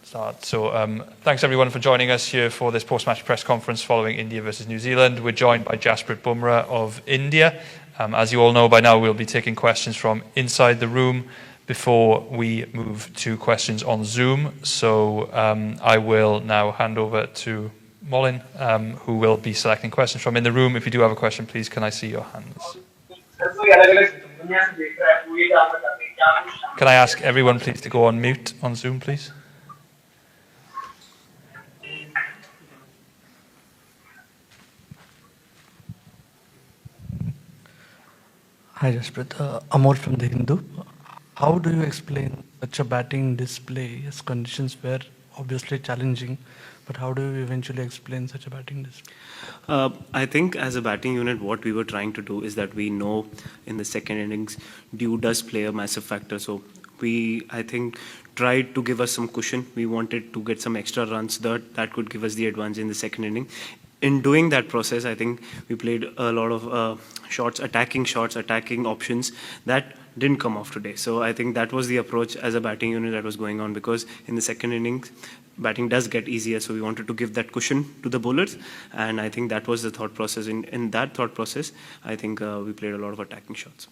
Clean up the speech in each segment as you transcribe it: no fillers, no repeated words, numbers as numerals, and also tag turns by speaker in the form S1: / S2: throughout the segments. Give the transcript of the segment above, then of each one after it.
S1: start. So thanks everyone for joining us here for this post-match press conference following India versus New Zealand. We're joined by Jasprit Bumrah of India. As you all know by now, we'll be taking questions from inside the room before we move to questions on Zoom. So I will now hand over to Molin, who will be selecting questions from in the room. If you do have a question, please can I see your hands? Can I ask everyone please to go on mute on Zoom, please?
S2: Hi Jasprit, Amol from The Hindu. How do you explain such a batting display as conditions were obviously challenging, but how do you eventually explain such a batting display?
S3: I think as a batting unit, what we were trying to do is that we know in the second innings, dew does play a massive factor. So we, I think, tried to give us some cushion. We wanted to get some extra runs that could give us the advantage in the second inning. In doing that process, I think we played a lot of shots, attacking options that didn't come off today. So I think that was the approach as a batting unit that was going on, because in the second innings, batting does get easier. So we wanted to give that cushion to the bowlers. And I think that was the thought process. In that thought process, I think we played a lot of attacking shots.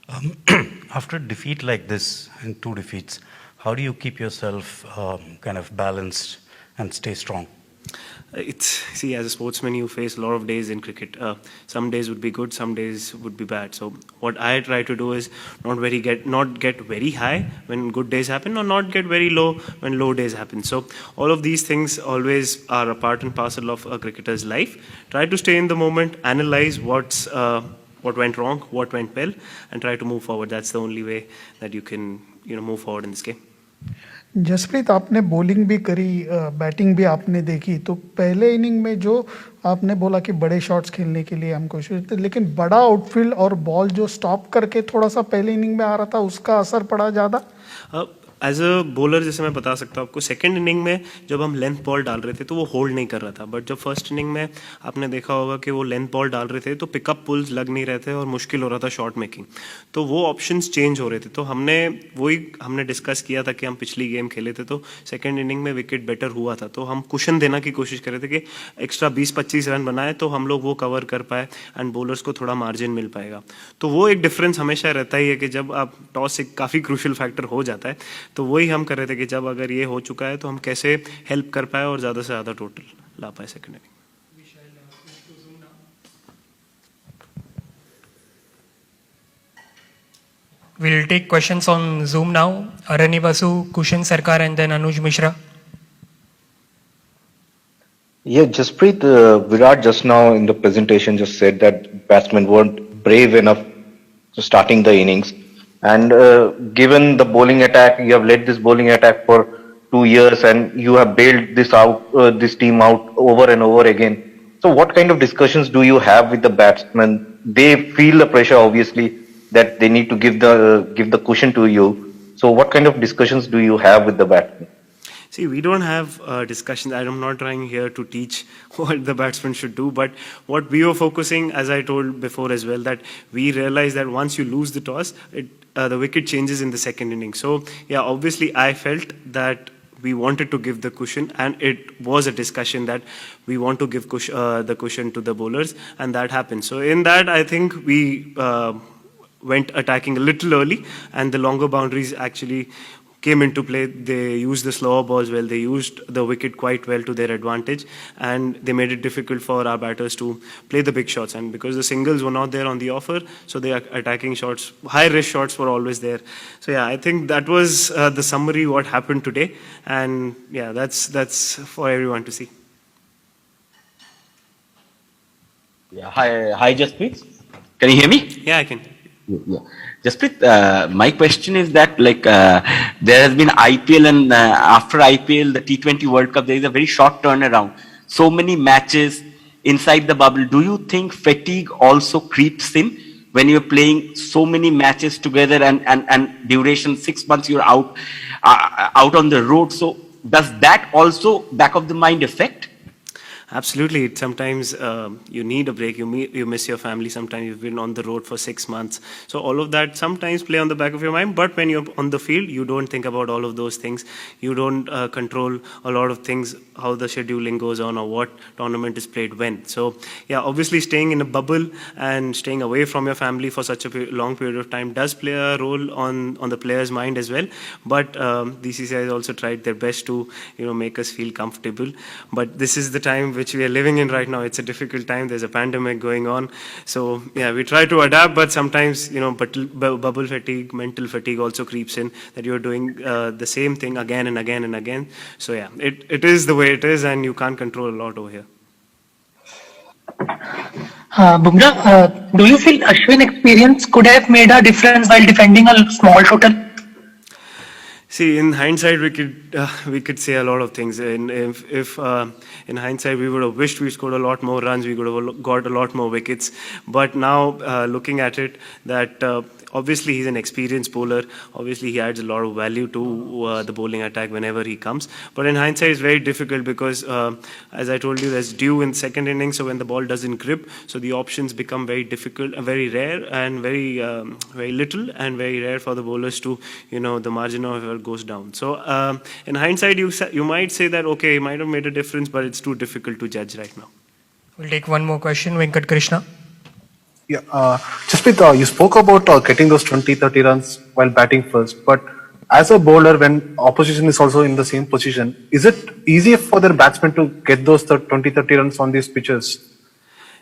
S4: After a defeat like this, and 2 defeats, how do you keep yourself kind of balanced and stay strong?
S3: See, as a sportsman, you face a lot of days in cricket. Some days would be good, some days would be bad. So what I try to do is not get very high when good days happen, or not get very low when low days happen. So all of these things always are a part and parcel of a cricketer's life. Try to stay in the moment, analyze what went wrong, what went well, and try to move forward. That's the only way that you can move forward in this game.
S5: Jasprit, आपने bowling भी करी, batting भी आपने देखी, तो पहले inning में जो आपने बोला कि बड़े शॉट्स खेलने के लिए हम कोशिश करते, लेकिन बड़ा आउटफील्ड और बॉल जो स्टॉप करके थोड़ा सा पहले इनिंग में आ रहा था, उसका असर पड़ा ज़्यादा?
S3: एज अ बॉलर जैसे मैं बता सकता हूँ आपको, सेकंड इनिंग में जब हम लेंथ बॉल डाल रहे थे तो वो होल्ड नहीं कर रहा था, बट जब फर्स्ट इनिंग में आपने देखा होगा कि वो लेंथ बॉल डाल रहे थे तो पिकअप पुल्स लग नहीं रहे थे और मुश्किल हो रहा था शॉट मेकिंग, तो वो ऑप्शंस चेंज हो रहे थे. तो हमने डिस्कस किया था कि हम पिछली गेम खेले थे तो सेकेंड इनिंग में विकेट बेटर हुआ था, तो हम कुशन देना की कोशिश कर रहे थे कि एक्स्ट्रा 20-25 रन बनाए तो हम लोग वो कवर कर पाए एंड बॉलर्स को थोड़ा मार्जिन मिल पाएगा. तो वो एक डिफरेंस हमेशा रहता ही है कि जब आप टॉस एक काफ़ी क्रूशियल फैक्टर हो जाता है, तो वही हम कर रहे थे कि जब अगर ये हो चुका है तो हम कैसे हेल्प कर पाए और ज़्यादा से ज़्यादा टोटल ला पाए second inning.
S6: We'll take questions on Zoom now. Arani Basu, Kushan Sarkar, and then Anuj Mishra.
S7: Yeah, Jasprit, Virat just now in the presentation just said that batsmen weren't brave enough to starting the innings. And given the bowling attack, you have led this bowling attack for 2 years and you have bailed this team out over and over again. So what kind of discussions do you have with the batsmen? They feel the pressure, obviously, that they need to give the cushion to you. So what kind of discussions do you have with the batsmen?
S3: See, we don't have discussions. I'm not trying here to teach what the batsman should do, but what we were focusing, as I told before as well, that we realized that once you lose the toss, the wicket changes in the second inning. So, yeah, obviously I felt that we wanted to give the cushion, and it was a discussion that we want to give the cushion to the bowlers, and that happened. So in that, I think we went attacking a little early, and the longer boundaries actually came into play. They used the slower balls well, they used the wicket quite well to their advantage, and they made it difficult for our batters to play the big shots. And because the singles were not there on the offer, so the attacking shots, high risk shots were always there. So yeah, I think that was the summary what happened today, and yeah, that's for everyone to see.
S8: Yeah, hi Jasprit, can you hear me?
S3: Yeah, I can.
S8: Yeah. Jasprit, my question is that there has been IPL, and after IPL, the T20 World Cup, there is a very short turnaround. So many matches inside the bubble. Do you think fatigue also creeps in when you're playing so many matches together and duration 6 months you're out on the road? So does that also back of the mind affect?
S3: Absolutely. Sometimes you need a break. You miss your family. Sometimes you've been on the road for 6 months. So all of that sometimes play on the back of your mind. But when you're on the field, you don't think about all of those things. You don't control a lot of things, how the scheduling goes on or what tournament is played when. So yeah, obviously staying in a bubble and staying away from your family for such a long period of time does play a role on the player's mind as well. But DCCI has also tried their best to make us feel comfortable. But this is the time which we are living in right now. It's a difficult time. There's a pandemic going on. So yeah, we try to adapt, but sometimes bubble fatigue, mental fatigue also creeps in, that you're doing the same thing again and again and again. So yeah, it is the way it is, and you can't control a lot over here.
S9: Bumrah, do you feel Ashwin experience could have made a difference while defending a small total?
S3: See, in hindsight, we could say a lot of things. If in hindsight we would have wished we scored a lot more runs, we could have got a lot more wickets. But now, looking at it, that obviously he's an experienced bowler. Obviously, he adds a lot of value to the bowling attack whenever he comes. But in hindsight, it's very difficult because, as I told you, there's dew in second innings. So when the ball doesn't grip, so the options become very difficult, very rare, and very little, and very rare for the bowlers to, the margin of error goes down. So in hindsight, you might say that okay, he might have made a difference, but it's too difficult to judge right now.
S6: We'll take one more question. Venkat Krishna.
S10: Yeah, Jasprit, you spoke about getting those 20-30 runs while batting first, but as a bowler, when opposition is also in the same position, is it easier for their batsmen to get those 20-30 runs on these pitches?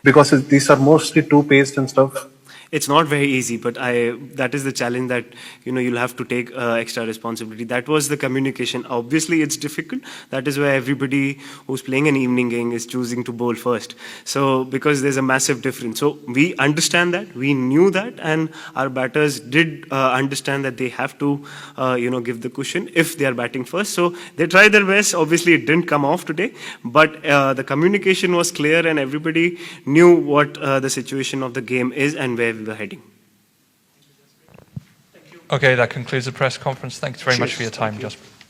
S10: Because these are mostly two-paced and stuff.
S3: It's not very easy, but that is the challenge that you'll have to take extra responsibility. That was the communication. Obviously, it's difficult. That is why everybody who's playing an evening game is choosing to bowl first. So because there's a massive difference. So we understand that, we knew that, and our batters did understand that they have to give the cushion if they are batting first. So they tried their best. Obviously, it didn't come off today, but the communication was clear, and everybody knew what the situation of the game is and where we were heading.
S1: Okay, that concludes the press conference. Thanks very much
S3: Cheers.
S1: for your time,
S3: Thank you.
S1: Jasprit.